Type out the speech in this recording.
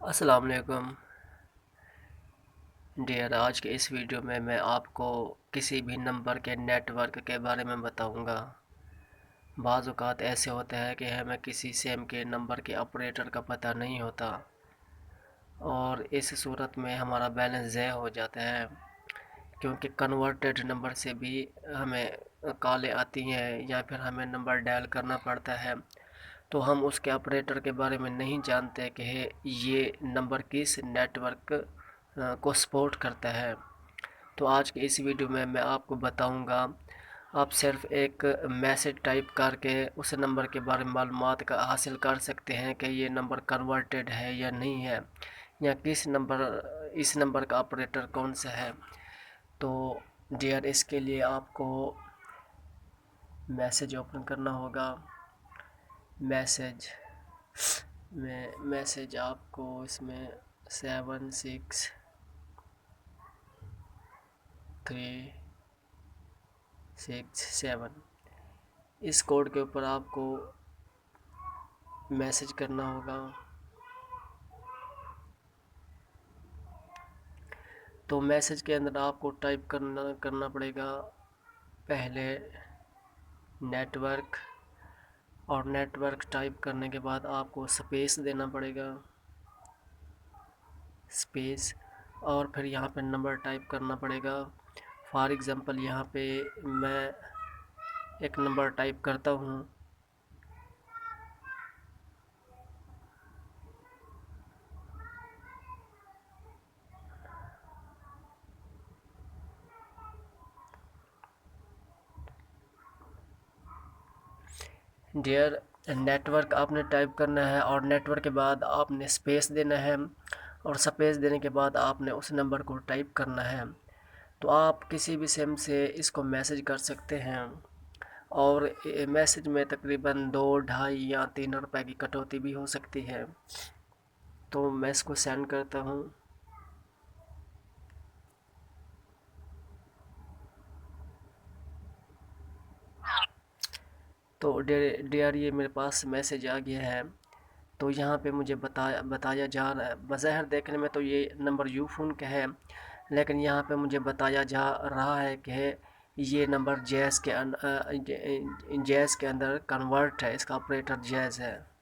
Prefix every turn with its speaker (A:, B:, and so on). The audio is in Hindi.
A: अस्सलाम वालेकुम डियर। आज के इस वीडियो में मैं आपको किसी भी नंबर के नेटवर्क के बारे में बताऊंगा। बाज़ औक़ात ऐसे होते हैं कि हमें किसी सिम के नंबर के ऑपरेटर का पता नहीं होता और इस सूरत में हमारा बैलेंस ज़ाया हो जाता है, क्योंकि कन्वर्टेड नंबर से भी हमें कॉलें आती हैं या फिर हमें नंबर डायल करना पड़ता है, तो हम उसके ऑपरेटर के बारे में नहीं जानते कि ये नंबर किस नेटवर्क को सपोर्ट करता है। तो आज के इस वीडियो में मैं आपको बताऊंगा। आप सिर्फ एक मैसेज टाइप करके उस नंबर के बारे में मालूमात का हासिल कर सकते हैं कि ये नंबर कन्वर्टेड है या नहीं है, या इस नंबर का ऑपरेटर कौन सा है। तो डियर, इसके लिए आपको मैसेज ओपन करना होगा। मैसेज आपको इसमें 76367 इस कोड के ऊपर आपको मैसेज करना होगा। तो मैसेज के अंदर आपको टाइप करना पड़ेगा पहले नेटवर्क, और नेटवर्क टाइप करने के बाद आपको स्पेस देना पड़ेगा, स्पेस, और फिर यहाँ पे नंबर टाइप करना पड़ेगा। फॉर एग्ज़ाम्पल यहाँ पे मैं एक नंबर टाइप करता हूँ। डियर, नेटवर्क आपने टाइप करना है और नेटवर्क के बाद आपने स्पेस देना है, और स्पेस देने के बाद आपने उस नंबर को टाइप करना है। तो आप किसी भी सिम से इसको मैसेज कर सकते हैं, और मैसेज में तकरीबन 2, 2.5 या 3 रुपए की कटौती भी हो सकती है। तो मैं इसको सेंड करता हूँ। तो डियर, ये मेरे पास मैसेज आ गया है। तो यहाँ पे मुझे बताया जा रहा है, बज़ाहिर देखने में तो ये नंबर यूफ़ोन का है, लेकिन यहाँ पे मुझे बताया जा रहा है कि ये नंबर जैज़ के अंदर कन्वर्ट है, इसका ऑपरेटर जैज़ है।